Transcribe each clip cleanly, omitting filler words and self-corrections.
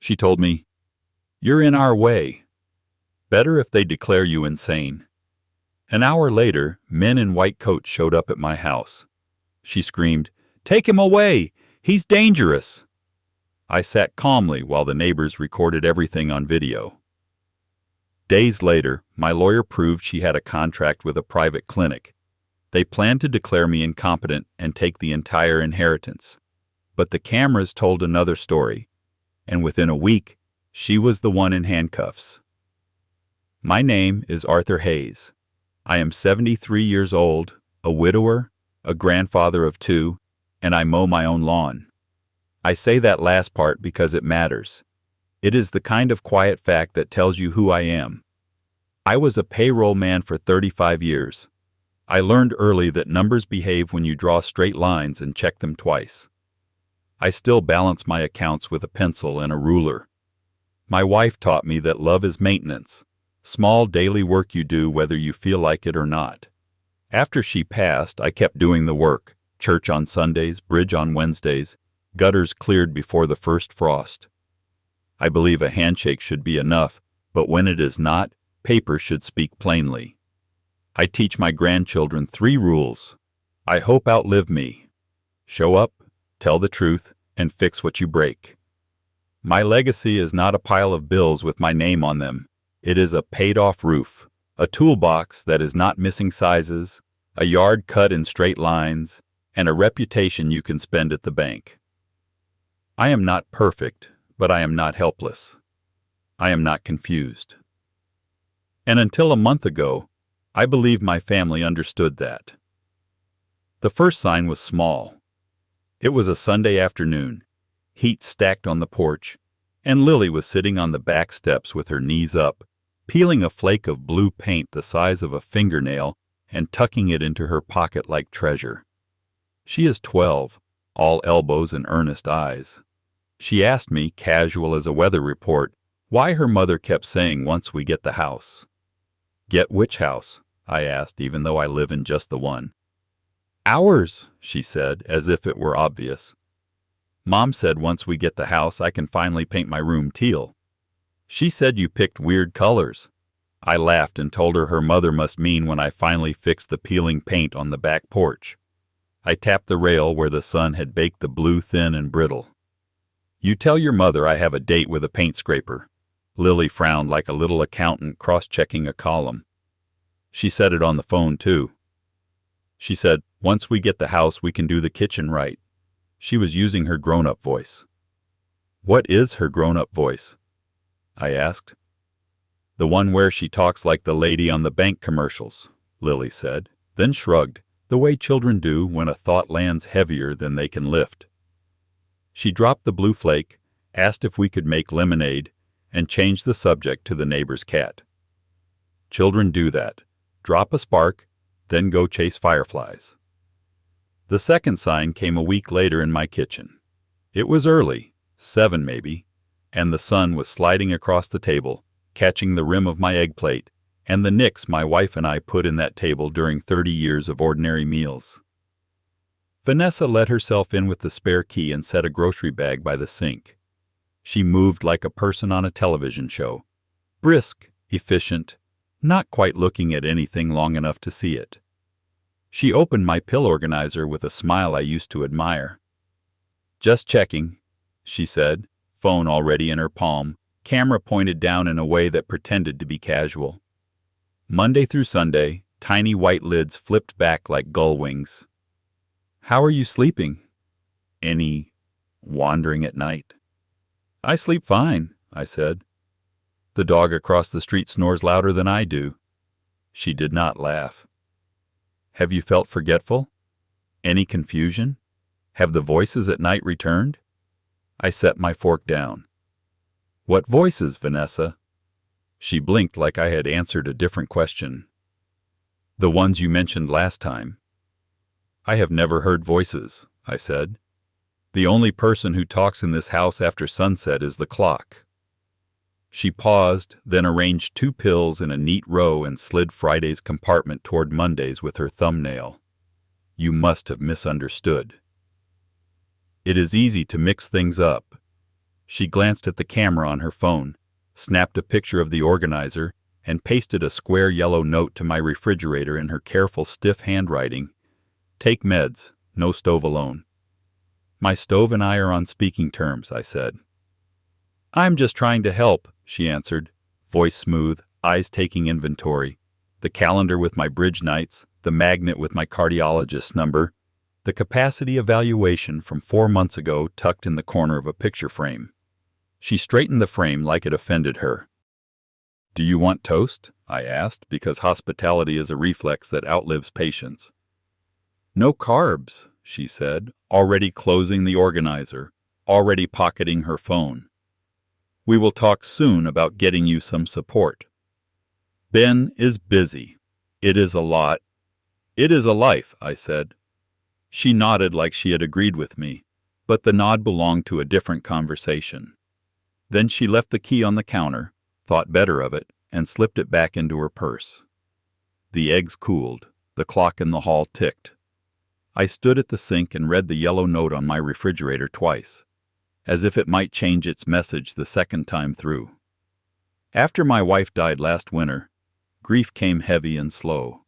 She told me, "You're in our way. Better if they declare you insane." An hour later, men in white coats showed up at my house. She screamed, "Take him away! He's dangerous!" I sat calmly while the neighbors recorded everything on video. Days later, my lawyer proved she had a contract with a private clinic. They planned to declare me incompetent and take the entire inheritance. But the cameras told another story, and within a week, she was the one in handcuffs. My name is Arthur Hayes. I am 73 years old, a widower, a grandfather of 2, and I mow my own lawn. I say that last part because it matters. It is the kind of quiet fact that tells you who I am. I was a payroll man for 35 years. I learned early that numbers behave when you draw straight lines and check them twice. I still balance my accounts with a pencil and a ruler. My wife taught me that love is maintenance, small daily work you do whether you feel like it or not. After she passed, I kept doing the work, church on Sundays, bridge on Wednesdays, gutters cleared before the first frost. I believe a handshake should be enough, but when it is not, paper should speak plainly. I teach my grandchildren 3 rules. I hope outlive me. Show up, tell the truth, and fix what you break. My legacy is not a pile of bills with my name on them. It is a paid-off roof, a toolbox that is not missing sizes, a yard cut in straight lines, and a reputation you can spend at the bank. I am not perfect, but I am not helpless. I am not confused. And until a month ago, I believe my family understood that. The first sign was small. It was a Sunday afternoon, heat stacked on the porch, and Lily was sitting on the back steps with her knees up, peeling a flake of blue paint the size of a fingernail and tucking it into her pocket like treasure. She is 12, all elbows and earnest eyes. She asked me, casual as a weather report, why her mother kept saying once we get the house. "Get which house?" I asked, even though I live in just the one. "Ours," she said, as if it were obvious. "Mom said once we get the house I can finally paint my room teal. She said you picked weird colors." I laughed and told her mother must mean when I finally fixed the peeling paint on the back porch. I tapped the rail where the sun had baked the blue thin and brittle. "You tell your mother I have a date with a paint scraper." Lily frowned like a little accountant cross-checking a column. She said it on the phone, too. She said, "Once we get the house, we can do the kitchen right." She was using her grown-up voice. "What is her grown-up voice?" I asked. "The one where she talks like the lady on the bank commercials," Lily said, then shrugged, the way children do when a thought lands heavier than they can lift. She dropped the blue flake, asked if we could make lemonade, and changed the subject to the neighbor's cat. Children do that. Drop a spark, then go chase fireflies. The second sign came a week later in my kitchen. It was early, 7 maybe, and the sun was sliding across the table, catching the rim of my egg plate, and the nicks my wife and I put in that table during 30 years of ordinary meals. Vanessa let herself in with the spare key and set a grocery bag by the sink. She moved like a person on a television show, brisk, efficient, not quite looking at anything long enough to see it. She opened my pill organizer with a smile I used to admire. "Just checking," she said, phone already in her palm, camera pointed down in a way that pretended to be casual. Monday through Sunday, tiny white lids flipped back like gull wings. "How are you sleeping? Any wandering at night?" "I sleep fine," I said. "The dog across the street snores louder than I do." She did not laugh. "Have you felt forgetful? Any confusion? Have the voices at night returned?" I set my fork down. "What voices, Vanessa?" She blinked like I had answered a different question. "The ones you mentioned last time." "I have never heard voices," I said. "The only person who talks in this house after sunset is the clock." She paused, then arranged 2 pills in a neat row and slid Friday's compartment toward Monday's with her thumbnail. "You must have misunderstood." It is easy to mix things up. She glanced at the camera on her phone, snapped a picture of the organizer, and pasted a square yellow note to my refrigerator in her careful, stiff handwriting. Take meds, no stove alone. My stove and I are on speaking terms, I said. I'm just trying to help, she answered, voice smooth, eyes taking inventory. The calendar with my bridge nights, the magnet with my cardiologist's number, the capacity evaluation from 4 months ago tucked in the corner of a picture frame. She straightened the frame like it offended her. Do you want toast? I asked, because hospitality is a reflex that outlives patience. No carbs, she said, already closing the organizer, already pocketing her phone. We will talk soon about getting you some support. Ben is busy. It is a lot. It is a life, I said. She nodded like she had agreed with me, but the nod belonged to a different conversation. Then she left the key on the counter, thought better of it, and slipped it back into her purse. The eggs cooled. The clock in the hall ticked. I stood at the sink and read the yellow note on my refrigerator twice, as if it might change its message the second time through. After my wife died last winter, grief came heavy and slow,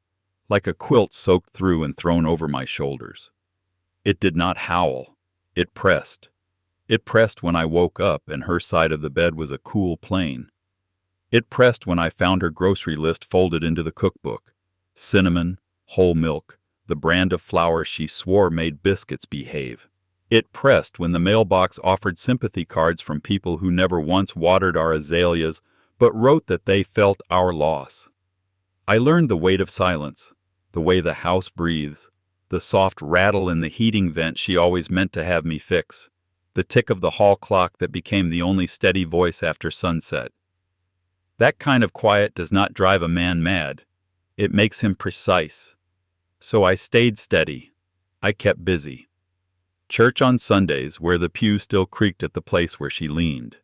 like a quilt soaked through and thrown over my shoulders. It did not howl. It pressed. It pressed when I woke up and her side of the bed was a cool plain. It pressed when I found her grocery list folded into the cookbook. Cinnamon, whole milk, the brand of flour she swore made biscuits behave. It pressed when the mailbox offered sympathy cards from people who never once watered our azaleas, but wrote that they felt our loss. I learned the weight of silence, the way the house breathes, the soft rattle in the heating vent she always meant to have me fix, the tick of the hall clock that became the only steady voice after sunset. That kind of quiet does not drive a man mad. It makes him precise. So I stayed steady. I kept busy. Church on Sundays, where the pew still creaked at the place where she leaned.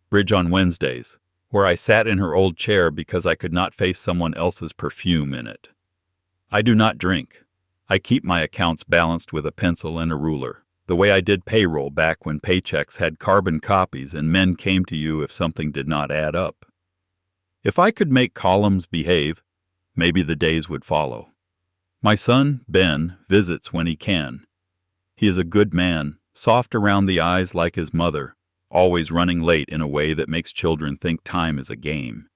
Bridge on Wednesdays, where I sat in her old chair because I could not face someone else's perfume in it. I do not drink. I keep my accounts balanced with a pencil and a ruler, the way I did payroll back when paychecks had carbon copies and men came to you if something did not add up. If I could make columns behave, maybe the days would follow. My son, Ben, visits when he can. He is a good man, soft around the eyes like his mother, always running late in a way that makes children think time is a game.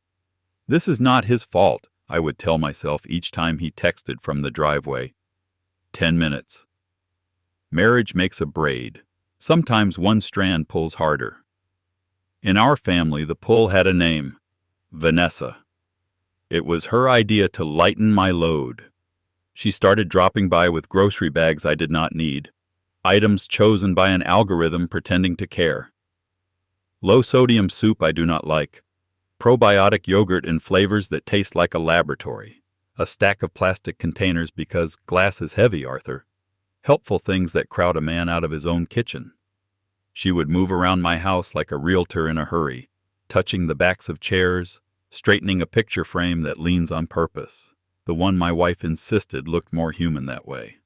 This is not his fault, I would tell myself each time he texted from the driveway. 10 minutes. Marriage makes a braid. Sometimes one strand pulls harder. In our family, the pull had a name. Vanessa. It was her idea to lighten my load. She started dropping by with grocery bags I did not need, items chosen by an algorithm pretending to care. Low-sodium soup I do not like, probiotic yogurt in flavors that taste like a laboratory, a stack of plastic containers because glass is heavy, Arthur, helpful things that crowd a man out of his own kitchen. She would move around my house like a realtor in a hurry, touching the backs of chairs, straightening a picture frame that leans on purpose. The one my wife insisted looked more human that way.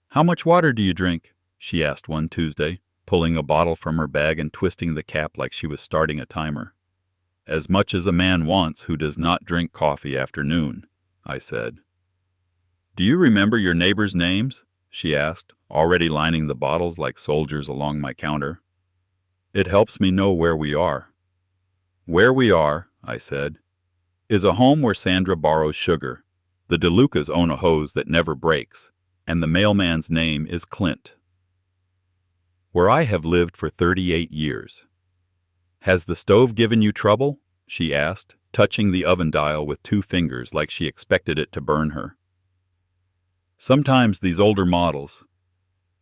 How much water do you drink? She asked one Tuesday, pulling a bottle from her bag and twisting the cap like she was starting a timer. As much as a man wants who does not drink coffee after noon, I said. Do you remember your neighbors' names? She asked, already lining the bottles like soldiers along my counter. It helps me know where we are. Where we are, I said, is a home where Sandra borrows sugar. The DeLucas own a hose that never breaks, and the mailman's name is Clint. Where I have lived for 38 years. Has the stove given you trouble? She asked, touching the oven dial with 2 fingers like she expected it to burn her. Sometimes these older models,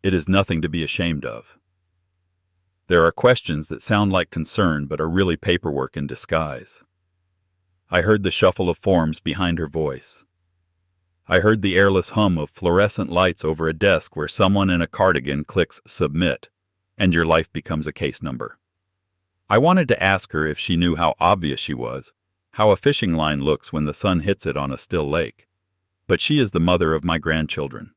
it is nothing to be ashamed of. There are questions that sound like concern but are really paperwork in disguise. I heard the shuffle of forms behind her voice. I heard the airless hum of fluorescent lights over a desk where someone in a cardigan clicks submit, and your life becomes a case number. I wanted to ask her if she knew how obvious she was, how a fishing line looks when the sun hits it on a still lake. But she is the mother of my grandchildren.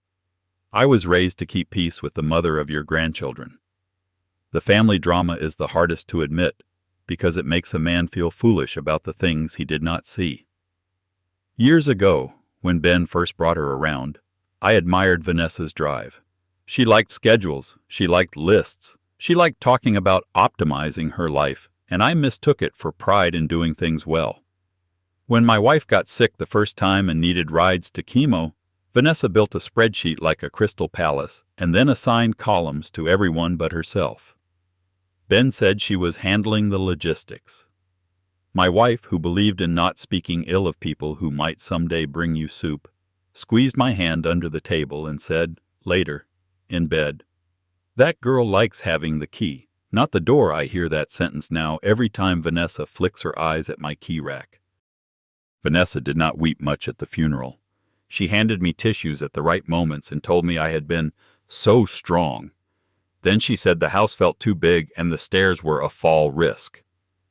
I was raised to keep peace with the mother of your grandchildren. The family drama is the hardest to admit because it makes a man feel foolish about the things he did not see. Years ago, when Ben first brought her around, I admired Vanessa's drive. She liked schedules, she liked lists, she liked talking about optimizing her life, and I mistook it for pride in doing things well. When my wife got sick the first time and needed rides to chemo, Vanessa built a spreadsheet like a crystal palace and then assigned columns to everyone but herself. Ben said she was handling the logistics. My wife, who believed in not speaking ill of people who might someday bring you soup, squeezed my hand under the table and said, later, in bed, "That girl likes having the key, not the door." I hear that sentence now every time Vanessa flicks her eyes at my key rack. Vanessa did not weep much at the funeral. She handed me tissues at the right moments and told me I had been so strong. Then she said the house felt too big and the stairs were a fall risk.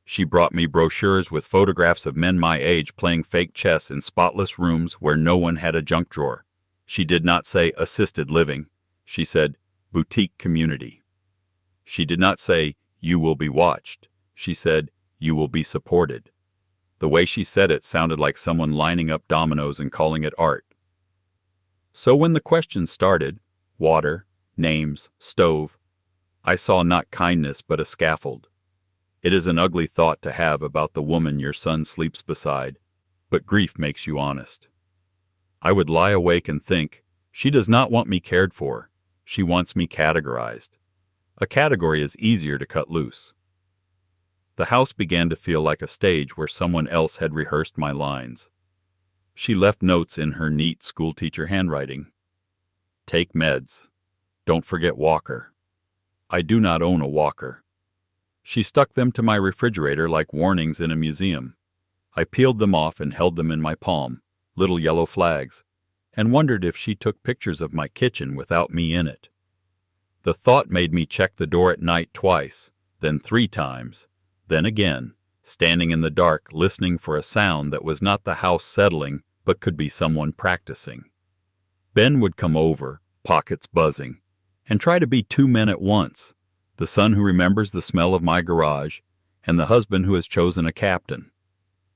She brought me brochures with photographs of men my age playing fake chess in spotless rooms where no one had a junk drawer. She did not say assisted living. She said boutique community. She did not say you will be watched. She said you will be supported. The way she said it sounded like someone lining up dominoes and calling it art. So when the questions started, water, names, stove, I saw not kindness but a scaffold. It is an ugly thought to have about the woman your son sleeps beside, but grief makes you honest. I would lie awake and think, she does not want me cared for, she wants me categorized. A category is easier to cut loose. The house began to feel like a stage where someone else had rehearsed my lines. She left notes in her neat schoolteacher handwriting. Take meds. Don't forget walker. I do not own a walker. She stuck them to my refrigerator like warnings in a museum. I peeled them off and held them in my palm, little yellow flags, and wondered if she took pictures of my kitchen without me in it. The thought made me check the door at night twice, then 3 times, then again, standing in the dark listening for a sound that was not the house settling but could be someone practicing. Ben would come over, pockets buzzing, and try to be 2 men at once, the son who remembers the smell of my garage, and the husband who has chosen a captain.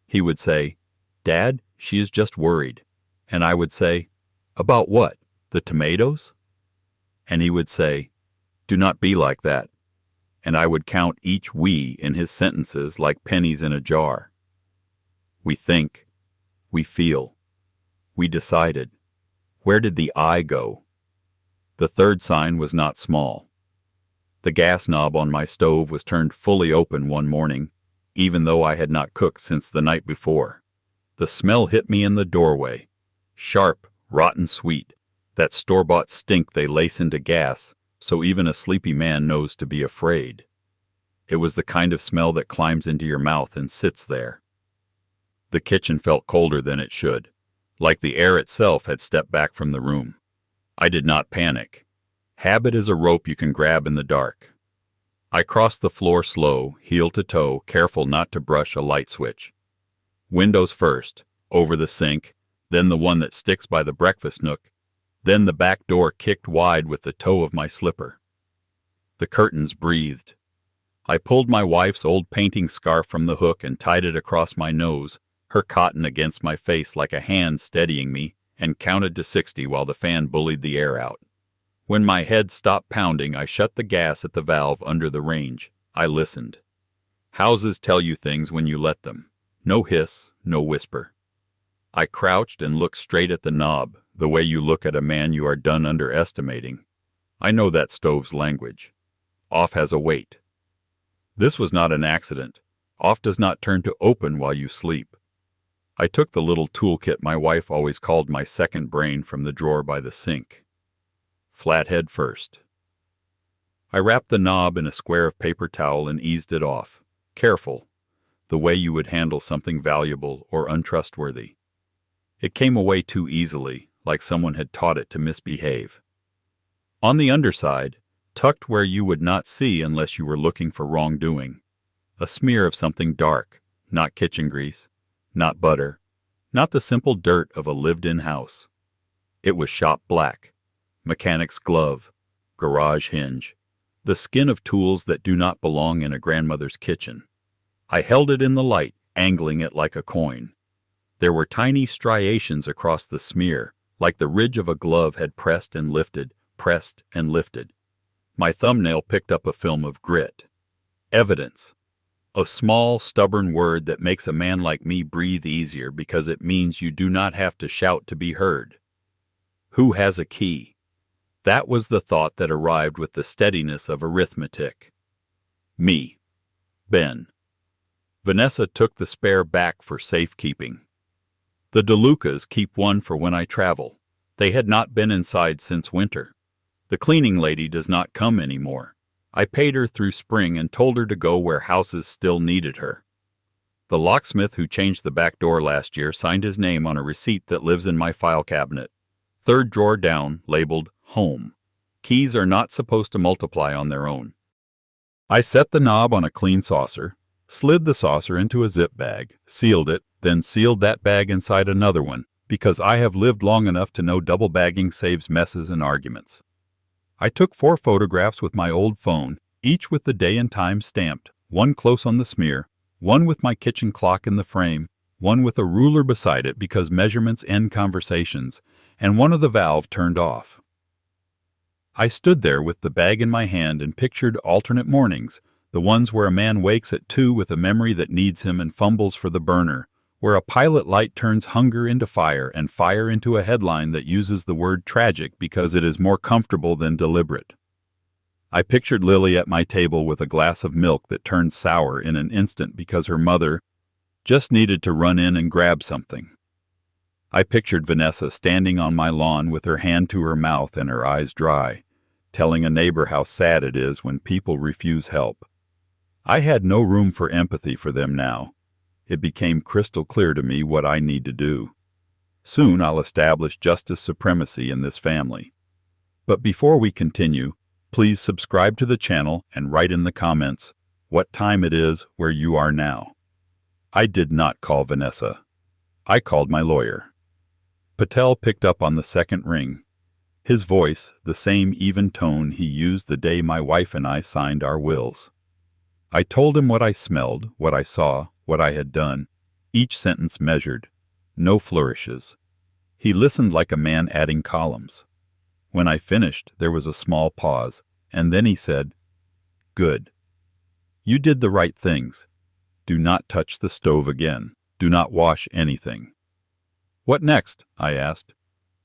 He would say, "Dad, she is just worried." And I would say, "About what? The tomatoes?" And he would say, "Do not be like that." And I would count each "we" in his sentences like pennies in a jar. We think. We feel. We decided. Where did the I go? The 3rd sign was not small. The gas knob on my stove was turned fully open one morning, even though I had not cooked since the night before. The smell hit me in the doorway. Sharp, rotten sweet, that store-bought stink they lace into gas, so even a sleepy man knows to be afraid. It was the kind of smell that climbs into your mouth and sits there. The kitchen felt colder than it should, like the air itself had stepped back from the room. I did not panic. Habit is a rope you can grab in the dark. I crossed the floor slow, heel to toe, careful not to brush a light switch. Windows first, over the sink, then the one that sticks by the breakfast nook, then the back door kicked wide with the toe of my slipper. The curtains breathed. I pulled my wife's old painting scarf from the hook and tied it across my nose, her cotton against my face like a hand steadying me, and counted to 60 while the fan bullied the air out. When my head stopped pounding, I shut the gas at the valve under the range. I listened. Houses tell you things when you let them. No hiss, no whisper. I crouched and looked straight at the knob, the way you look at a man you are done underestimating. I know that stove's language. Off has a weight. This was not an accident. Off does not turn to open while you sleep. I took the little toolkit my wife always called my second brain from the drawer by the sink. Flathead first. I wrapped the knob in a square of paper towel and eased it off, careful, the way you would handle something valuable or untrustworthy. It came away too easily, like someone had taught it to misbehave. On the underside, tucked where you would not see unless you were looking for wrongdoing, a smear of something dark, not kitchen grease, not butter, not the simple dirt of a lived-in house. It was shop black, mechanic's glove, garage hinge, the skin of tools that do not belong in a grandmother's kitchen. I held it in the light, angling it like a coin. There were tiny striations across the smear, like the ridge of a glove had pressed and lifted, pressed and lifted. My thumbnail picked up a film of grit. Evidence. A small, stubborn word that makes a man like me breathe easier because it means you do not have to shout to be heard. Who has a key? That was the thought that arrived with the steadiness of arithmetic. Me. Ben. Vanessa took the spare back for safekeeping. The DeLucas keep one for when I travel. They had not been inside since winter. The cleaning lady does not come anymore. I paid her through spring and told her to go where houses still needed her. The locksmith who changed the back door last year signed his name on a receipt that lives in my file cabinet. Third drawer down, labeled Home. Keys are not supposed to multiply on their own. I set the knob on a clean saucer, slid the saucer into a zip bag, sealed it, then sealed that bag inside another one, because I have lived long enough to know double bagging saves messes and arguments. I took 4 photographs with my old phone, each with the day and time stamped, one close on the smear, one with my kitchen clock in the frame, one with a ruler beside it because measurements end conversations, and one of the valve turned off. I stood there with the bag in my hand and pictured alternate mornings, the ones where a man wakes at 2 with a memory that needs him and fumbles for the burner, where a pilot light turns hunger into fire and fire into a headline that uses the word tragic because it is more comfortable than deliberate. I pictured Lily at my table with a glass of milk that turned sour in an instant because her mother just needed to run in and grab something. I pictured Vanessa standing on my lawn with her hand to her mouth and her eyes dry, telling a neighbor how sad it is when people refuse help. I had no room for empathy for them now. It became crystal clear to me what I need to do. Soon I'll establish justice supremacy in this family. But before we continue, please subscribe to the channel and write in the comments what time it is where you are now. I did not call Vanessa. I called my lawyer. Patel picked up on the second ring. His voice, the same even tone he used the day my wife and I signed our wills. I told him what I smelled, what I saw, what I had done, each sentence measured, no flourishes. He listened like a man adding columns. When I finished, there was a small pause, and then he said, "Good. You did the right things. Do not touch the stove again. Do not wash anything." "What next?" I asked.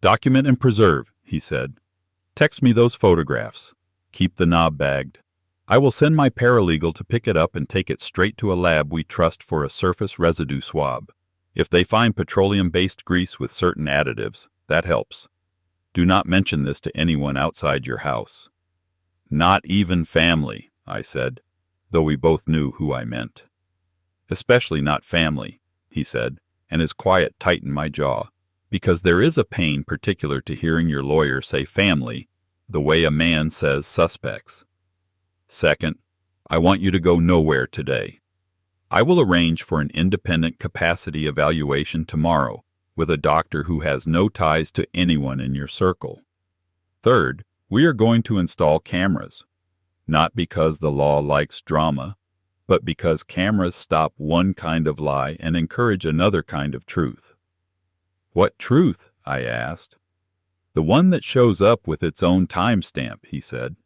"Document and preserve," he said. "Text me those photographs. Keep the knob bagged. I will send my paralegal to pick it up and take it straight to a lab we trust for a surface residue swab. If they find petroleum-based grease with certain additives, that helps. Do not mention this to anyone outside your house." "Not even family," I said, though we both knew who I meant. "Especially not family," he said, and his quiet tightened my jaw, because there is a pain particular to hearing your lawyer say family the way a man says suspects. "Second, I want you to go nowhere today. I will arrange for an independent capacity evaluation tomorrow with a doctor who has no ties to anyone in your circle. Third, we are going to install cameras, not because the law likes drama, but because cameras stop one kind of lie and encourage another kind of truth." "What truth?" I asked. "The one that shows up with its own timestamp," he said.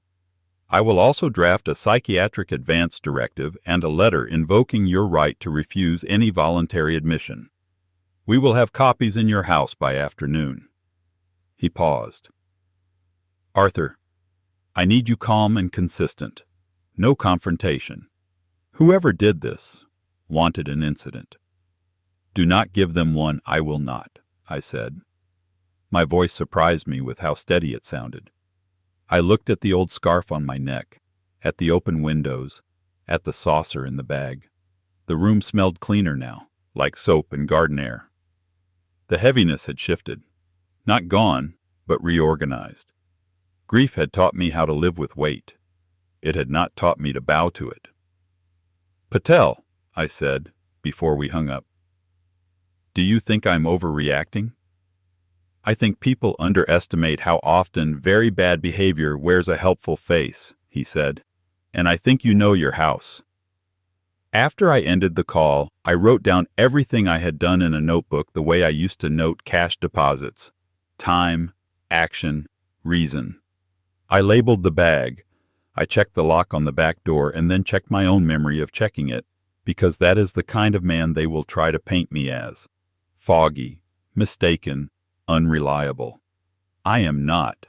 "I will also draft a psychiatric advance directive and a letter invoking your right to refuse any voluntary admission. We will have copies in your house by afternoon." He paused. "Arthur, I need you calm and consistent. No confrontation. Whoever did this wanted an incident. Do not give them one. I will not," I said. My voice surprised me with how steady it sounded. I looked at the old scarf on my neck, at the open windows, at the saucer in the bag. The room smelled cleaner now, like soap and garden air. The heaviness had shifted. Not gone, but reorganized. Grief had taught me how to live with weight. It had not taught me to bow to it. "Patel," I said, before we hung up, "do you think I'm overreacting? I think people underestimate how often very bad behavior wears a helpful face," he said, "and I think you know your house." After I ended the call, I wrote down everything I had done in a notebook the way I used to note cash deposits: time, action, reason. I labeled the bag. I checked the lock on the back door and then checked my own memory of checking it, because that is the kind of man they will try to paint me as. Foggy, mistaken, unreliable. I am not.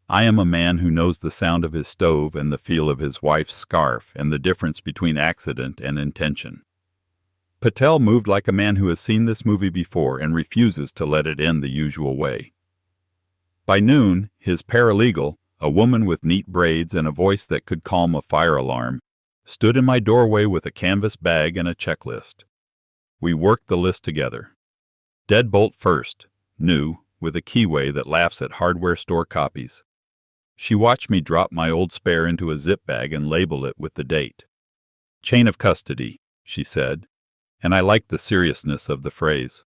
I am a man who knows the sound of his stove and the feel of his wife's scarf and the difference between accident and intention. Patel moved like a man who has seen this movie before and refuses to let it end the usual way. By noon, his paralegal, a woman with neat braids and a voice that could calm a fire alarm, stood in my doorway with a canvas bag and a checklist. We worked the list together. Deadbolt first, new, with a keyway that laughs at hardware store copies. She watched me drop my old spare into a zip bag and label it with the date. Chain of custody, she said, and I liked the seriousness of the phrase.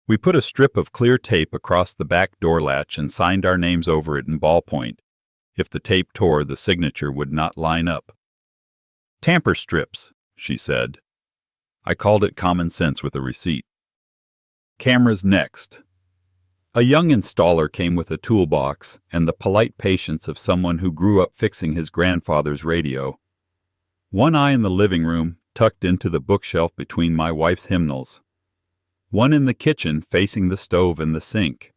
We put a strip of clear tape across the back door latch and signed our names over it in ballpoint. If the tape tore, the signature would not line up. Tamper strips, she said. I called it common sense with a receipt. Cameras next. A young installer came with a toolbox and the polite patience of someone who grew up fixing his grandfather's radio. One eye in the living room, tucked into the bookshelf between my wife's hymnals. One in the kitchen facing the stove and the sink.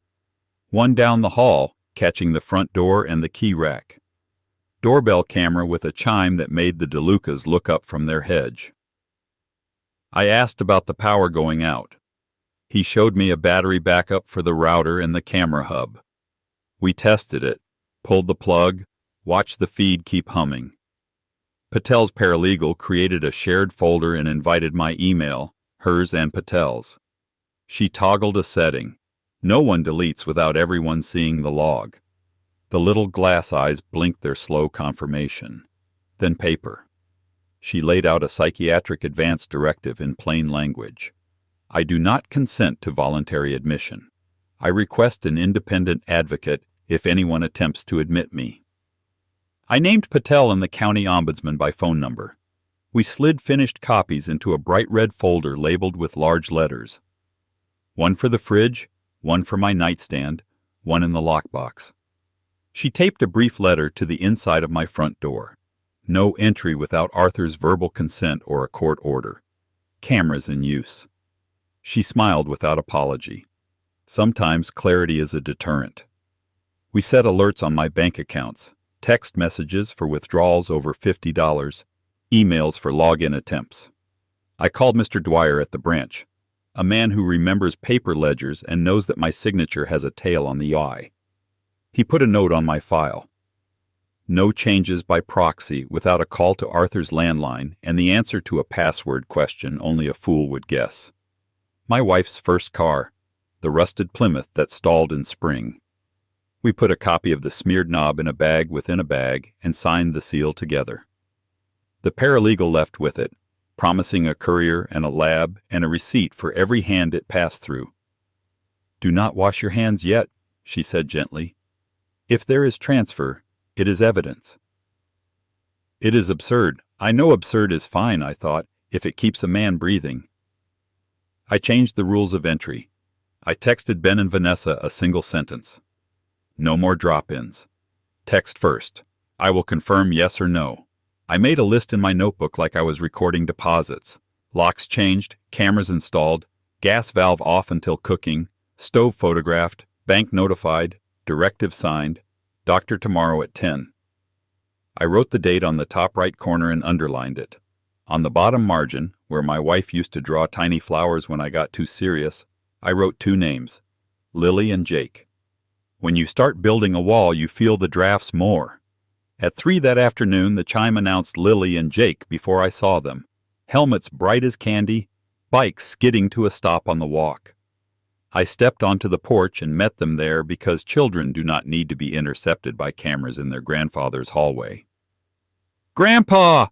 One down the hall, catching the front door and the key rack. Doorbell camera with a chime that made the DeLucas look up from their hedge. I asked about the power going out. He showed me a battery backup for the router and the camera hub. We tested it, pulled the plug, watched the feed keep humming. Patel's paralegal created a shared folder and invited my email, hers and Patel's. She toggled a setting. No one deletes without everyone seeing the log. The little glass eyes blinked their slow confirmation. Then paper. She laid out a psychiatric advance directive in plain language. I do not consent to voluntary admission. I request an independent advocate if anyone attempts to admit me. I named Patel and the county ombudsman by phone number. We slid finished copies into a bright red folder labeled with large letters. One for the fridge, one for my nightstand, one in the lockbox. She taped a brief letter to the inside of my front door. No entry without Arthur's verbal consent or a court order. Cameras in use. She smiled without apology. Sometimes clarity is a deterrent. We set alerts on my bank accounts, text messages for withdrawals over $50, emails for login attempts. I called Mr. Dwyer at the branch, a man who remembers paper ledgers and knows that my signature has a tail on the I. He put a note on my file. No changes by proxy without a call to Arthur's landline and the answer to a password question only a fool would guess. My wife's first car, the rusted Plymouth that stalled in spring. We put a copy of the smeared knob in a bag within a bag and signed the seal together. The paralegal left with it, promising a courier and a lab and a receipt for every hand it passed through. "Do not wash your hands yet," she said gently. "If there is transfer, it is evidence." It is absurd. I know absurd is fine, I thought, if it keeps a man breathing. I changed the rules of entry. I texted Ben and Vanessa a single sentence. No more drop-ins. Text first. I will confirm yes or no. I made a list in my notebook like I was recording deposits. Locks changed, cameras installed, gas valve off until cooking, stove photographed, bank notified, directive signed, doctor tomorrow at 10. I wrote the date on the top right corner and underlined it. On the bottom margin, where my wife used to draw tiny flowers when I got too serious, I wrote two names, Lily and Jake. When you start building a wall, you feel the drafts more. At 3 that afternoon, the chime announced Lily and Jake before I saw them. Helmets bright as candy, bikes skidding to a stop on the walk. I stepped onto the porch and met them there because children do not need to be intercepted by cameras in their grandfather's hallway. "Grandpa!"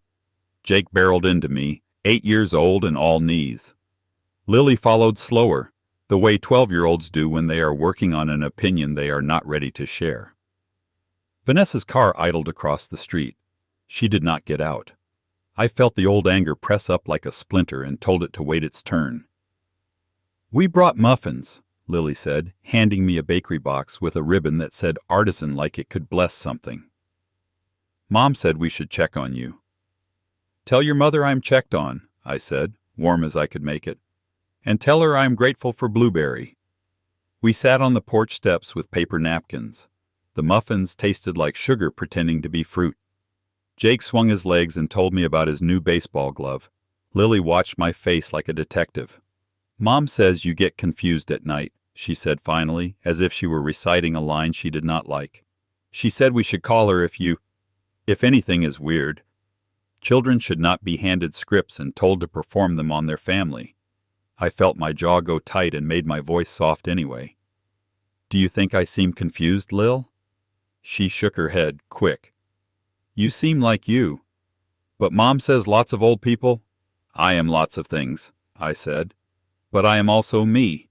Jake barreled into me, 8 years old and all knees. Lily followed slower, the way 12-year-olds do when they are working on an opinion they are not ready to share. Vanessa's car idled across the street. She did not get out. I felt the old anger press up like a splinter and told it to wait its turn. "We brought muffins," Lily said, handing me a bakery box with a ribbon that said artisan like it could bless something. "Mom said we should check on you." "Tell your mother I'm checked on," I said, warm as I could make it. "And tell her I'm grateful for Blueberry." We sat on the porch steps with paper napkins. The muffins tasted like sugar pretending to be fruit. Jake swung his legs and told me about his new baseball glove. Lily watched my face like a detective. "Mom says you get confused at night," she said finally, as if she were reciting a line she did not like. "She said we should call her if anything is weird. Children should not be handed scripts and told to perform them on their family." I felt my jaw go tight and made my voice soft anyway. "Do you think I seem confused, Lil?" She shook her head, quick. "You seem like you." "But Mom says lots of old people." "I am lots of things," I said. "But I am also me.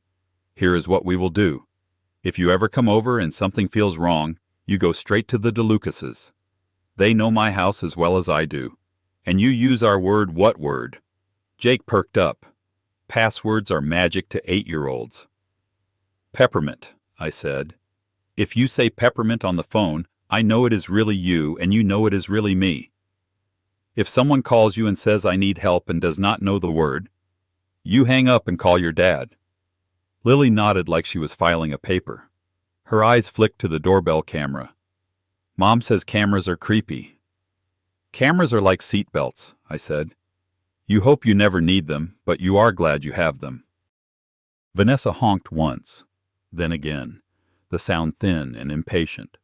Here is what we will do. If you ever come over and something feels wrong, you go straight to the DeLucases. They know my house as well as I do. And you use our word, what word?" Jake perked up. "Passwords are magic to 8-year-olds. "Peppermint," I said. "If you say peppermint on the phone, I know it is really you and you know it is really me. If someone calls you and says I need help and does not know the word, you hang up and call your dad." Lily nodded like she was filing a paper. Her eyes flicked to the doorbell camera. "Mom says cameras are creepy." "Cameras are like seat belts," I said. "You hope you never need them, but you are glad you have them." Vanessa honked once, then again, the sound thin and impatient.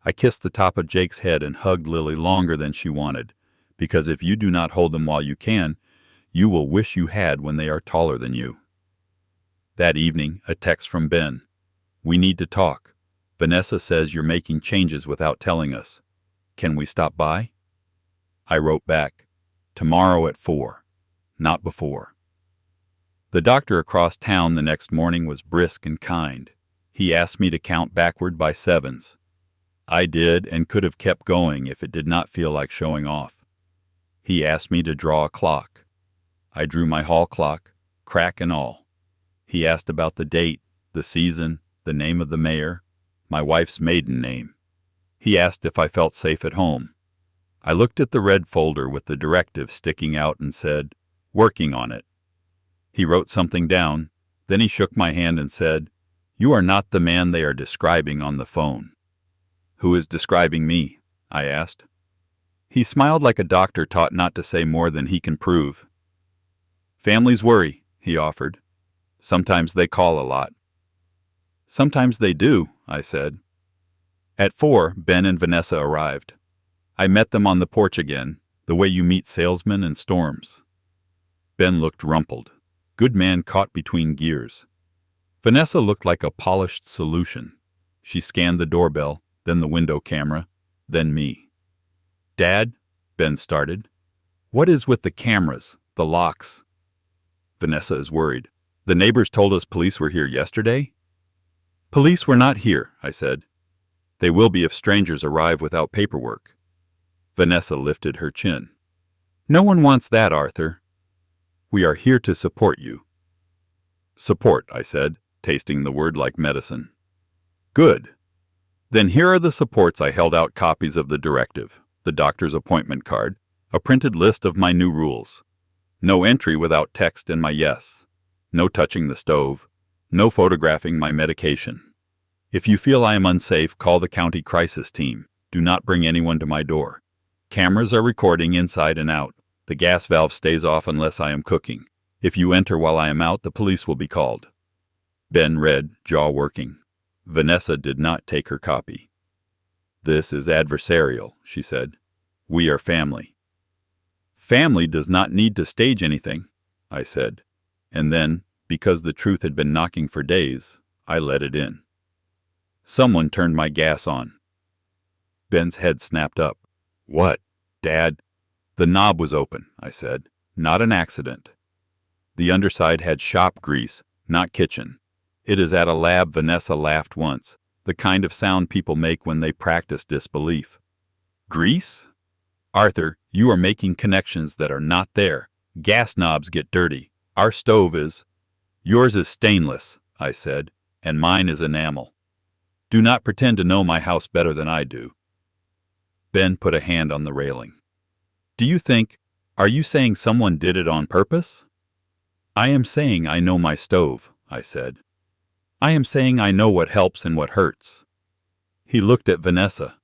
I kissed the top of Jake's head and hugged Lily longer than she wanted, because if you do not hold them while you can, you will wish you had when they are taller than you. That evening, a text from Ben. "We need to talk. Vanessa says you're making changes without telling us. Can we stop by?" I wrote back, "Tomorrow at 4, not before." The doctor across town the next morning was brisk and kind. He asked me to count backward by 7s. I did and could have kept going if it did not feel like showing off. He asked me to draw a clock. I drew my hall clock, crack and all. He asked about the date, the season, the name of the mayor, my wife's maiden name. He asked if I felt safe at home. I looked at the red folder with the directive sticking out and said, "Working on it." He wrote something down, then he shook my hand and said, "You are not the man they are describing on the phone." "Who is describing me?" I asked. He smiled like a doctor taught not to say more than he can prove. "Families worry," he offered. "Sometimes they call a lot." "Sometimes they do," I said. At 4, Ben and Vanessa arrived. I met them on the porch again, the way you meet salesmen in storms. Ben looked rumpled. Good man caught between gears. Vanessa looked like a polished solution. She scanned the doorbell, then the window camera, then me. "Dad," Ben started, "what is with the cameras, the locks?" Vanessa is worried. "The neighbors told us police were here yesterday?" "Police were not here," I said. "They will be if strangers arrive without paperwork." Vanessa lifted her chin. "No one wants that, Arthur. We are here to support you." "Support," I said, tasting the word like medicine. "Good. Then here are the supports." I held out copies of the directive, the doctor's appointment card, a printed list of my new rules. No entry without text and my yes. No touching the stove. No photographing my medication. If you feel I am unsafe, call the county crisis team. Do not bring anyone to my door. Cameras are recording inside and out. The gas valve stays off unless I am cooking. If you enter while I am out, the police will be called. Ben read, jaw working. Vanessa did not take her copy. "This is adversarial," she said. "We are family." "Family does not need to stage anything," I said. And then, because the truth had been knocking for days, I let it in. Someone turned my gas on. Ben's head snapped up. "What, Dad?" "The knob was open," I said. "Not an accident. The underside had shop grease, not kitchen. It is at a lab." Vanessa laughed once, the kind of sound people make when they practice disbelief. "Grease?" Arthur, you are making connections that are not there. Gas knobs get dirty. Our stove is. Yours is stainless, I said, and mine is enamel. Do not pretend to know my house better than I do. Ben put a hand on the railing. Are you saying someone did it on purpose? I am saying I know my stove, I said. I am saying I know what helps and what hurts. He looked at Vanessa.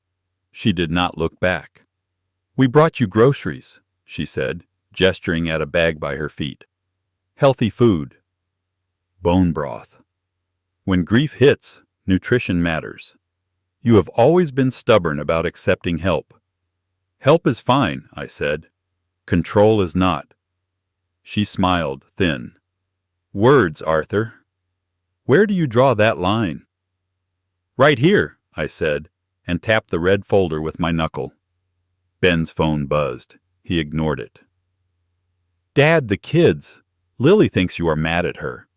She did not look back. We brought you groceries, she said, gesturing at a bag by her feet. Healthy food. Bone broth. When grief hits, nutrition matters. You have always been stubborn about accepting help. Help is fine, I said. Control is not. She smiled, thin. Words, Arthur. Where do you draw that line? Right here, I said, and tapped the red folder with my knuckle. Ben's phone buzzed. He ignored it. Dad, the kids. Lily thinks you are mad at her.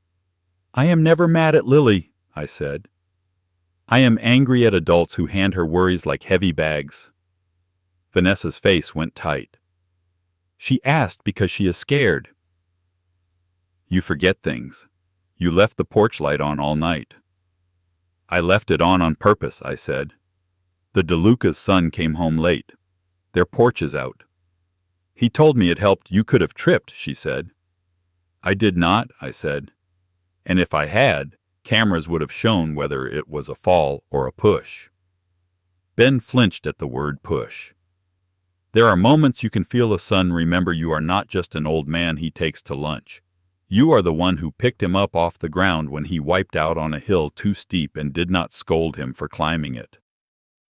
I am never mad at Lily, I said. I am angry at adults who hand her worries like heavy bags. Vanessa's face went tight. She asked because she is scared. You forget things. You left the porch light on all night. I left it on purpose, I said. The DeLuca's son came home late. Their porch is out. He told me it helped. You could have tripped, she said. I did not, I said. And if I had, cameras would have shown whether it was a fall or a push. Ben flinched at the word push. There are moments you can feel a son remember you are not just an old man he takes to lunch. You are the one who picked him up off the ground when he wiped out on a hill too steep and did not scold him for climbing it.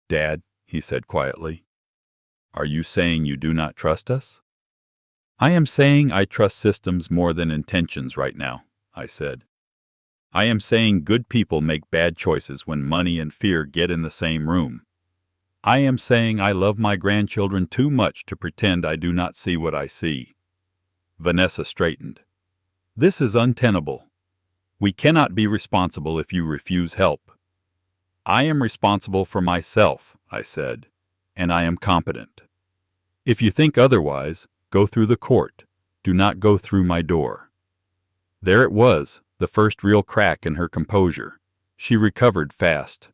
Dad, he said quietly, are you saying you do not trust us? I am saying I trust systems more than intentions right now, I said. I am saying good people make bad choices when money and fear get in the same room. I am saying I love my grandchildren too much to pretend I do not see what I see. Vanessa straightened. This is untenable. We cannot be responsible if you refuse help. I am responsible for myself, I said, and I am competent. If you think otherwise, go through the court. Do not go through my door. There it was, the first real crack in her composure. She recovered fast.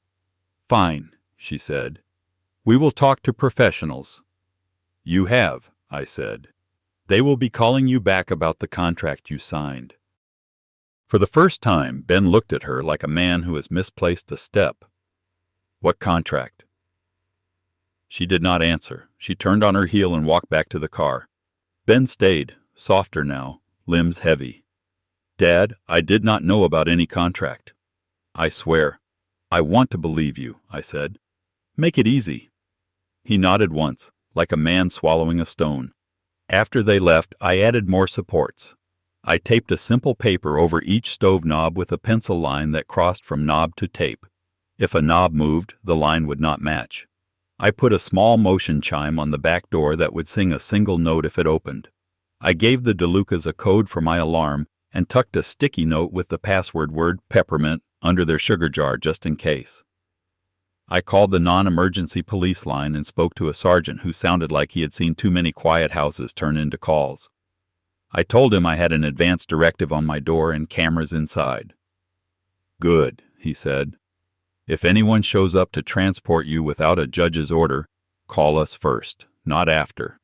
Fine, she said. We will talk to professionals. You have, I said. They will be calling you back about the contract you signed. For the first time, Ben looked at her like a man who has misplaced a step. What contract? She did not answer. She turned on her heel and walked back to the car. Ben stayed, softer now, limbs heavy. Dad, I did not know about any contract. I swear. I want to believe you, I said. Make it easy. He nodded once, like a man swallowing a stone. After they left, I added more supports. I taped a simple paper over each stove knob with a pencil line that crossed from knob to tape. If a knob moved, the line would not match. I put a small motion chime on the back door that would sing a single note if it opened. I gave the DeLucas a code for my alarm and tucked a sticky note with the password word peppermint under their sugar jar just in case. I called the non-emergency police line and spoke to a sergeant who sounded like he had seen too many quiet houses turn into calls. I told him I had an advance directive on my door and cameras inside. Good, he said. If anyone shows up to transport you without a judge's order, call us first, not after.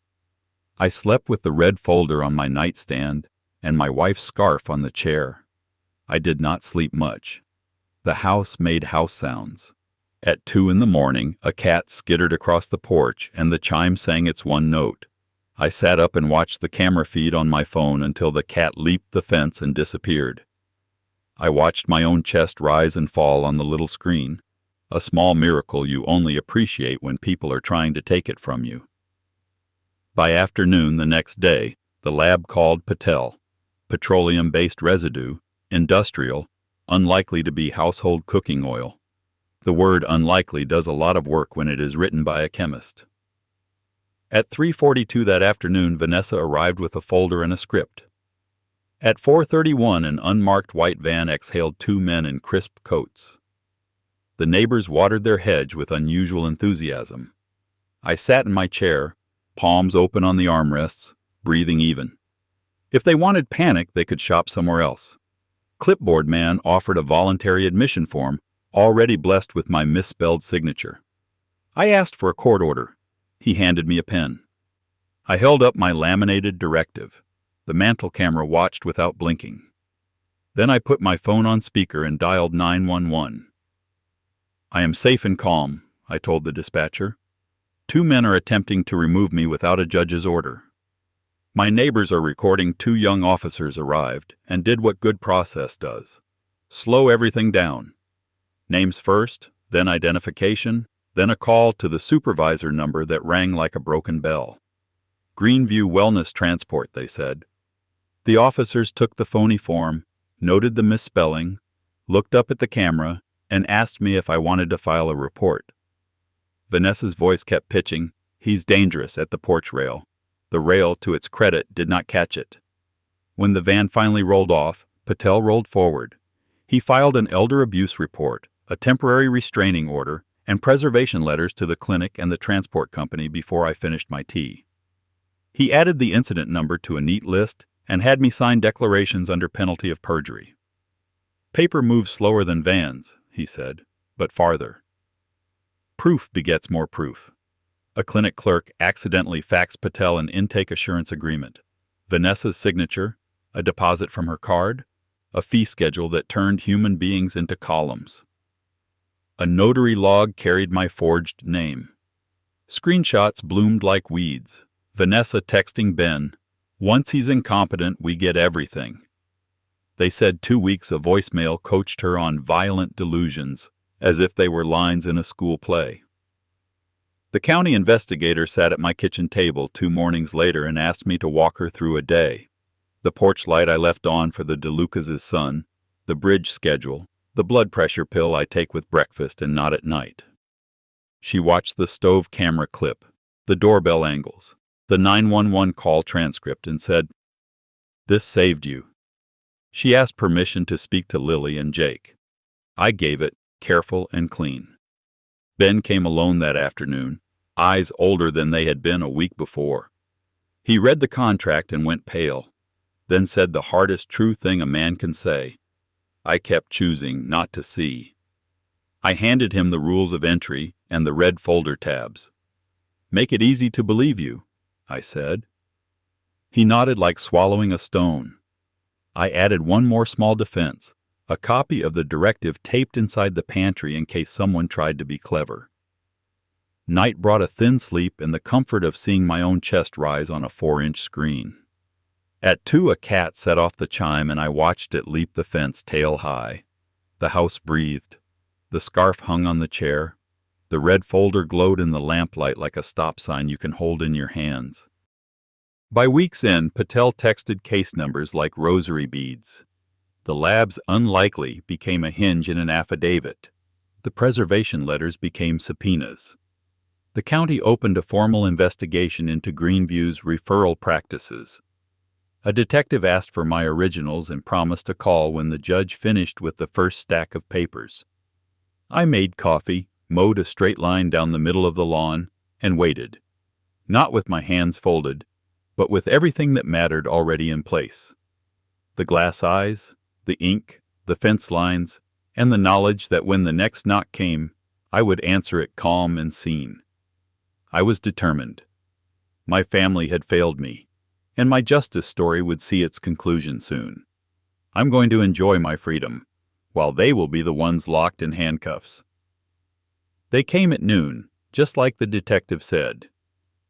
I slept with the red folder on my nightstand and my wife's scarf on the chair. I did not sleep much. The house made house sounds. At 2 a.m, a cat skittered across the porch and the chime sang its one note. I sat up and watched the camera feed on my phone until the cat leaped the fence and disappeared. I watched my own chest rise and fall on the little screen, a small miracle you only appreciate when people are trying to take it from you. By afternoon the next day, the lab called Patel, petroleum-based residue, industrial, unlikely to be household cooking oil. The word unlikely does a lot of work when it is written by a chemist. At 3:42 that afternoon, Vanessa arrived with a folder and a script. At 4:31, an unmarked white van exhaled 2 men in crisp coats. The neighbors watered their hedge with unusual enthusiasm. I sat in my chair, palms open on the armrests, breathing even. If they wanted panic, they could shop somewhere else. Clipboard man offered a voluntary admission form, already blessed with my misspelled signature. I asked for a court order. He handed me a pen. I held up my laminated directive. The mantel camera watched without blinking. Then I put my phone on speaker and dialed 911. "I am safe and calm," I told the dispatcher. "2 men are attempting to remove me without a judge's order. My neighbors are recording 2 young officers arrived and did what good process does. Slow everything down. Names first, then identification, then a call to the supervisor number that rang like a broken bell. Greenview Wellness Transport," they said. The officers took the phony form, noted the misspelling, looked up at the camera, and asked me if I wanted to file a report. Vanessa's voice kept pitching, "He's dangerous," at the porch rail. The rail, to its credit, did not catch it. When the van finally rolled off, Patel rolled forward. He filed an elder abuse report, a temporary restraining order, and preservation letters to the clinic and the transport company before I finished my tea. He added the incident number to a neat list and had me sign declarations under penalty of perjury. "Paper moves slower than vans," he said, "but farther." Proof begets more proof. A clinic clerk accidentally faxed Patel an intake assurance agreement, Vanessa's signature, a deposit from her card, a fee schedule that turned human beings into columns. A notary log carried my forged name. Screenshots bloomed like weeds. Vanessa texting Ben, "Once he's incompetent, we get everything." They said 2 weeks of voicemail coached her on violent delusions, as if they were lines in a school play. The county investigator sat at my kitchen table 2 mornings later and asked me to walk her through a day. The porch light I left on for the DeLucas' son, the bridge schedule, the blood pressure pill I take with breakfast and not at night. She watched the stove camera clip, the doorbell angles, the 911 call transcript, and said, "This saved you." She asked permission to speak to Lily and Jake. I gave it, careful and clean. Ben came alone that afternoon, eyes older than they had been a week before. He read the contract and went pale, then said the hardest true thing a man can say. I kept choosing not to see. I handed him the rules of entry and the red folder tabs. "Make it easy to believe you," I said. He nodded like swallowing a stone. I added one more small defense, a copy of the directive taped inside the pantry in case someone tried to be clever. Night brought a thin sleep and the comfort of seeing my own chest rise on a 4-inch screen. At 2 a cat set off the chime and I watched it leap the fence tail high. The house breathed. The scarf hung on the chair. The red folder glowed in the lamplight like a stop sign you can hold in your hands. By week's end, Patel texted case numbers like rosary beads. The lab's unlikely became a hinge in an affidavit. The preservation letters became subpoenas. The county opened a formal investigation into Greenview's referral practices. A detective asked for my originals and promised a call when the judge finished with the first stack of papers. I made coffee, mowed a straight line down the middle of the lawn, and waited, not with my hands folded, but with everything that mattered already in place. The glass eyes, the ink, the fence lines, and the knowledge that when the next knock came, I would answer it calm and seen. I was determined. My family had failed me, and my justice story would see its conclusion soon. I'm going to enjoy my freedom, while they will be the ones locked in handcuffs. They came at noon, just like the detective said.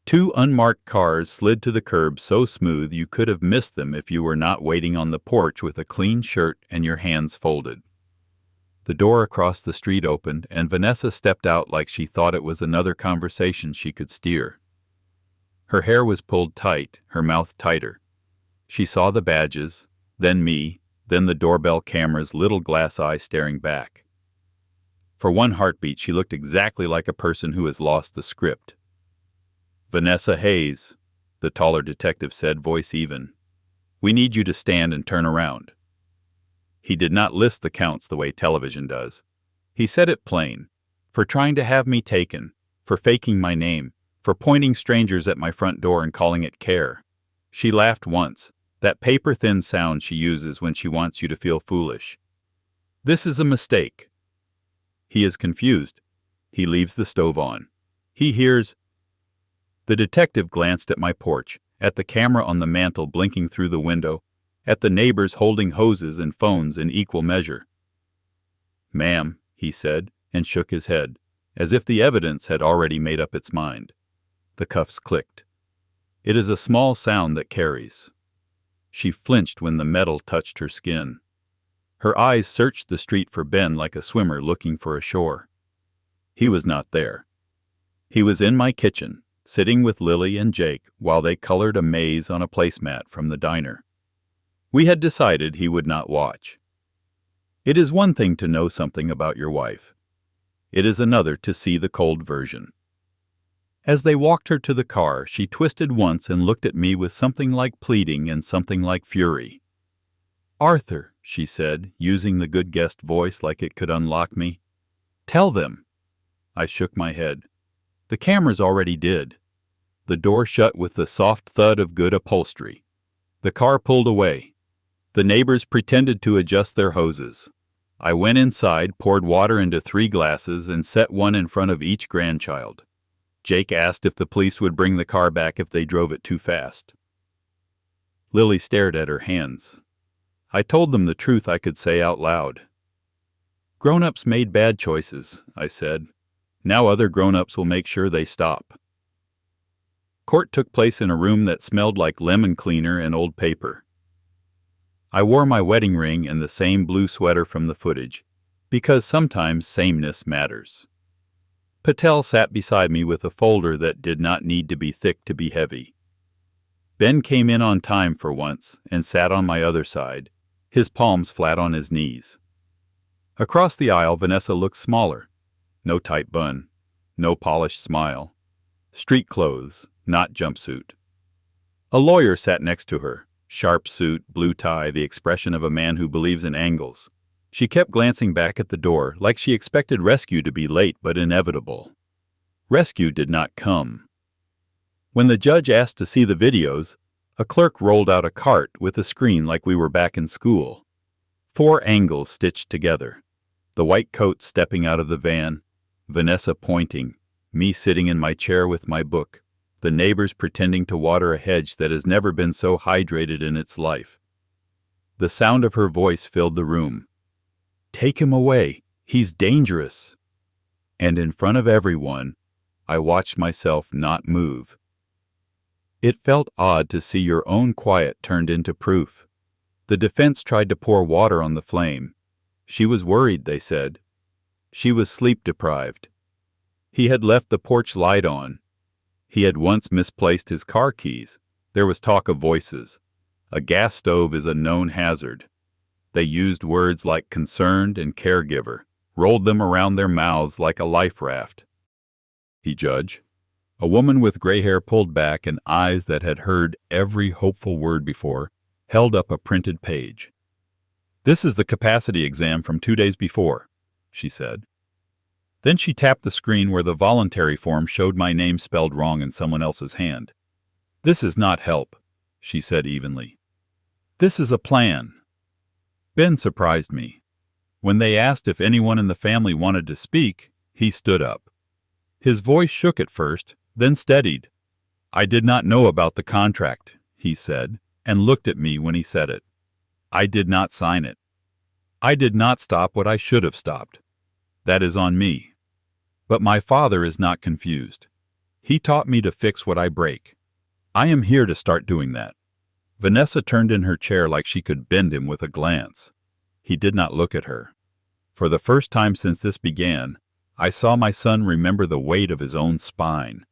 2 unmarked cars slid to the curb so smooth you could have missed them if you were not waiting on the porch with a clean shirt and your hands folded. The door across the street opened, and Vanessa stepped out like she thought it was another conversation she could steer. Her hair was pulled tight, her mouth tighter. She saw the badges, then me, then the doorbell camera's little glass eye staring back. For one heartbeat, she looked exactly like a person who has lost the script. "Vanessa Hayes," the taller detective said, voice even. "We need you to stand and turn around." He did not list the counts the way television does. He said it plain, for trying to have me taken, for faking my name, for pointing strangers at my front door and calling it care. She laughed once, that paper-thin sound she uses when she wants you to feel foolish. This is a mistake. He is confused. He leaves the stove on. He hears. The detective glanced at my porch, at the camera on the mantel blinking through the window, at the neighbors holding hoses and phones in equal measure. "Ma'am," he said, and shook his head, as if the evidence had already made up its mind. The cuffs clicked. It is a small sound that carries. She flinched when the metal touched her skin. Her eyes searched the street for Ben like a swimmer looking for a shore. He was not there. He was in my kitchen, sitting with Lily and Jake while they colored a maze on a placemat from the diner. We had decided he would not watch. It is one thing to know something about your wife. It is another to see the cold version. As they walked her to the car, she twisted once and looked at me with something like pleading and something like fury. "Arthur," she said, using the good guest voice like it could unlock me. "Tell them." I shook my head. The cameras already did. The door shut with the soft thud of good upholstery. The car pulled away. The neighbors pretended to adjust their hoses. I went inside, poured water into 3 glasses, and set one in front of each grandchild. Jake asked if the police would bring the car back if they drove it too fast. Lily stared at her hands. I told them the truth I could say out loud. "Grown-ups made bad choices," I said. "Now other grown-ups will make sure they stop." Court took place in a room that smelled like lemon cleaner and old paper. I wore my wedding ring and the same blue sweater from the footage, because sometimes sameness matters. Patel sat beside me with a folder that did not need to be thick to be heavy. Ben came in on time for once and sat on my other side, his palms flat on his knees. Across the aisle, Vanessa looked smaller. No tight bun, no polished smile. Street clothes, not jumpsuit. A lawyer sat next to her, sharp suit, blue tie, the expression of a man who believes in angles. She kept glancing back at the door like she expected rescue to be late but inevitable. Rescue did not come. When the judge asked to see the videos, a clerk rolled out a cart with a screen like we were back in school. 4 angles stitched together. The white coat stepping out of the van, Vanessa pointing, me sitting in my chair with my book, the neighbors pretending to water a hedge that has never been so hydrated in its life. The sound of her voice filled the room. "Take him away. He's dangerous." And in front of everyone, I watched myself not move. It felt odd to see your own quiet turned into proof. The defense tried to pour water on the flame. She was worried, they said. She was sleep-deprived. He had left the porch light on. He had once misplaced his car keys. There was talk of voices. A gas stove is a known hazard. They used words like concerned and caregiver, rolled them around their mouths like a life raft. He judged. A woman with gray hair pulled back and eyes that had heard every hopeful word before, held up a printed page. "This is the capacity exam from 2 days before," she said. Then she tapped the screen where the voluntary form showed my name spelled wrong in someone else's hand. "This is not help," she said evenly. "This is a plan." Ben surprised me. When they asked if anyone in the family wanted to speak, he stood up. His voice shook at first, then steadied. "I did not know about the contract," he said, and looked at me when he said it. "I did not sign it. I did not stop what I should have stopped. That is on me. But my father is not confused. He taught me to fix what I break. I am here to start doing that." Vanessa turned in her chair like she could bend him with a glance. He did not look at her. For the first time since this began, I saw my son remember the weight of his own spine.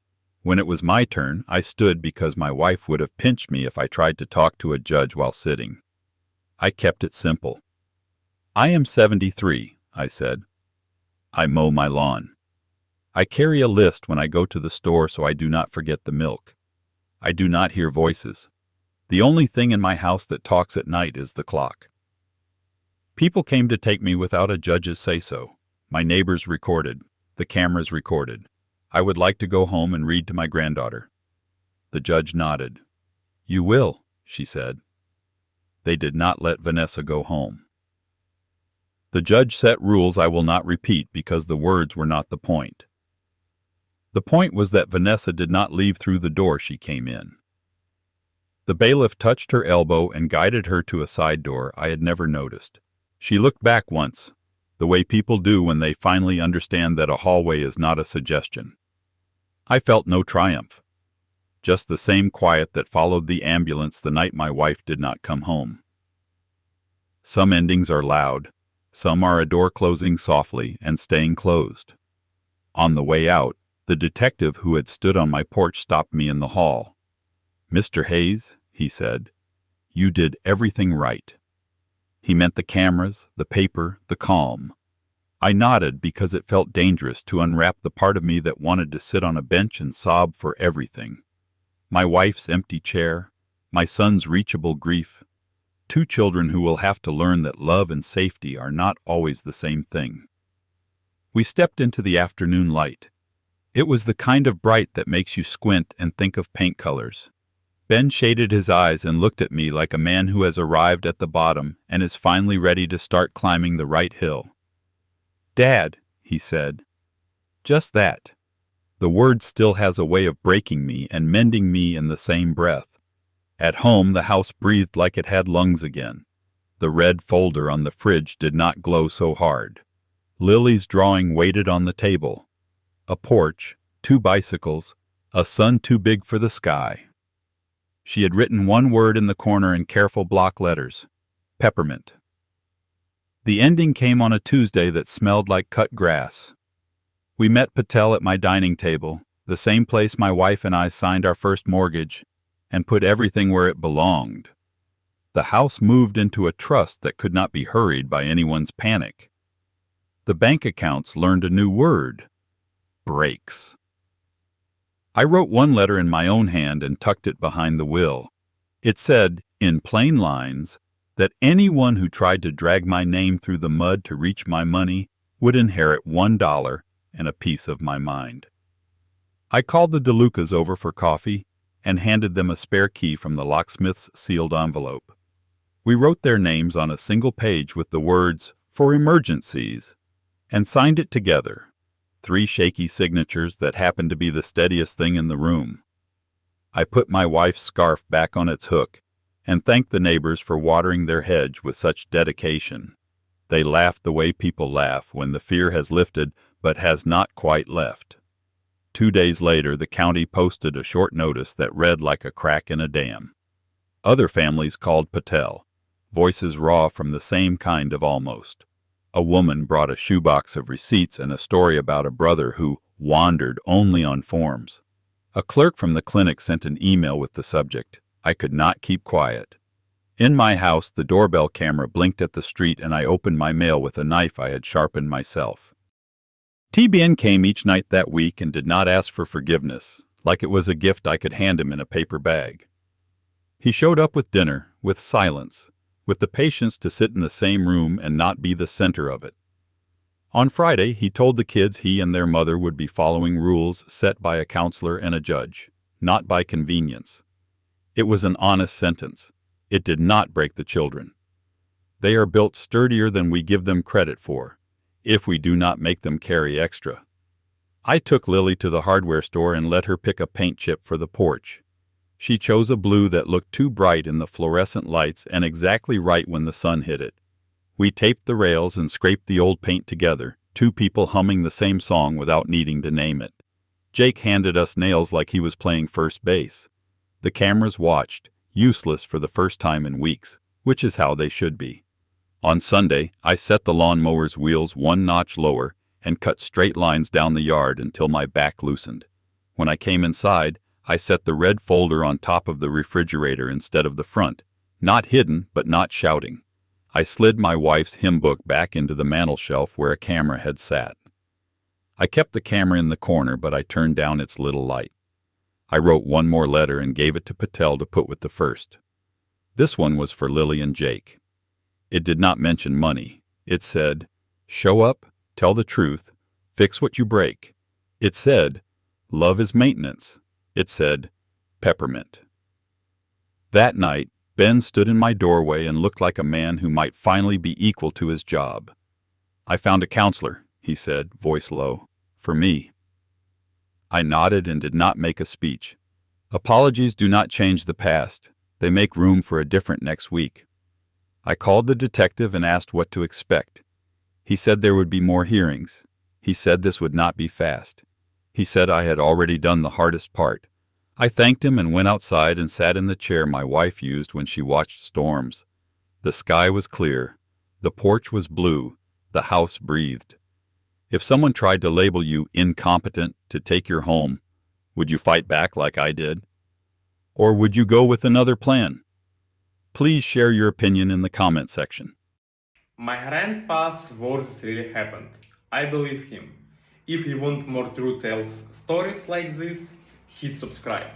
When it was my turn, I stood because my wife would have pinched me if I tried to talk to a judge while sitting. I kept it simple. "I am 73, I said. "I mow my lawn. I carry a list when I go to the store so I do not forget the milk. I do not hear voices. The only thing in my house that talks at night is the clock." People came to take me without a judge's say-so. My neighbors recorded. The cameras recorded. I would like to go home and read to my granddaughter. The judge nodded. You will, she said. They did not let Vanessa go home. The judge set rules I will not repeat because the words were not the point. The point was that Vanessa did not leave through the door she came in. The bailiff touched her elbow and guided her to a side door I had never noticed. She looked back once, the way people do when they finally understand that a hallway is not a suggestion. I felt no triumph, just the same quiet that followed the ambulance the night my wife did not come home. Some endings are loud, some are a door closing softly and staying closed. On the way out, the detective who had stood on my porch stopped me in the hall. Mr. Hayes, he said, you did everything right. He meant the cameras, the paper, the calm. I nodded because it felt dangerous to unwrap the part of me that wanted to sit on a bench and sob for everything. My wife's empty chair, my son's reachable grief, 2 children who will have to learn that love and safety are not always the same thing. We stepped into the afternoon light. It was the kind of bright that makes you squint and think of paint colors. Ben shaded his eyes and looked at me like a man who has arrived at the bottom and is finally ready to start climbing the right hill. Dad, he said. Just that. The word still has a way of breaking me and mending me in the same breath. At home, the house breathed like it had lungs again. The red folder on the fridge did not glow so hard. Lily's drawing waited on the table. A porch, 2 bicycles, a sun too big for the sky. She had written one word in the corner in careful block letters: peppermint. The ending came on a Tuesday that smelled like cut grass. We met Patel at my dining table, the same place my wife and I signed our first mortgage, and put everything where it belonged. The house moved into a trust that could not be hurried by anyone's panic. The bank accounts learned a new word: breaks. I wrote one letter in my own hand and tucked it behind the will. It said, in plain lines, that anyone who tried to drag my name through the mud to reach my money would inherit $1 and a piece of my mind. I called the DeLucas over for coffee and handed them a spare key from the locksmith's sealed envelope. We wrote their names on a single page with the words, "For emergencies," and signed it together. 3 shaky signatures that happened to be the steadiest thing in the room. I put my wife's scarf back on its hook and thanked the neighbors for watering their hedge with such dedication. They laughed the way people laugh when the fear has lifted but has not quite left. 2 days later, the county posted a short notice that read like a crack in a dam. Other families called Patel, voices raw from the same kind of almost. A woman brought a shoebox of receipts and a story about a brother who wandered only on forms. A clerk from the clinic sent an email with the subject. I could not keep quiet. In my house, the doorbell camera blinked at the street and I opened my mail with a knife I had sharpened myself. TBN came each night that week and did not ask for forgiveness, like it was a gift I could hand him in a paper bag. He showed up with dinner, with silence, with the patience to sit in the same room and not be the center of it. On Friday, he told the kids he and their mother would be following rules set by a counselor and a judge, not by convenience. It was an honest sentence. It did not break the children. They are built sturdier than we give them credit for, if we do not make them carry extra. I took Lily to the hardware store and let her pick a paint chip for the porch. She chose a blue that looked too bright in the fluorescent lights and exactly right when the sun hit it. We taped the rails and scraped the old paint together, 2 people humming the same song without needing to name it. Jake handed us nails like he was playing first base. The cameras watched, useless for the first time in weeks, which is how they should be. On Sunday, I set the lawnmower's wheels 1 notch lower and cut straight lines down the yard until my back loosened. When I came inside, I set the red folder on top of the refrigerator instead of the front, not hidden but not shouting. I slid my wife's hymn book back into the mantel shelf where a camera had sat. I kept the camera in the corner, but I turned down its little light. I wrote 1 more letter and gave it to Patel to put with the first. This one was for Lily and Jake. It did not mention money. It said, "Show up, tell the truth, fix what you break." It said, Love is maintenance. It said, peppermint. That night, Ben stood in my doorway and looked like a man who might finally be equal to his job. I found a counselor, he said, voice low, for me. I nodded and did not make a speech. Apologies do not change the past. They make room for a different next week. I called the detective and asked what to expect. He said there would be more hearings. He said this would not be fast. He said I had already done the hardest part. I thanked him and went outside and sat in the chair my wife used when she watched storms. The sky was clear. The porch was blue. The house breathed. If someone tried to label you incompetent to take your home, would you fight back like I did? Or would you go with another plan? Please share your opinion in the comment section. My grandpa's worst really happened. I believe him. If you want more true tales stories like this, hit subscribe.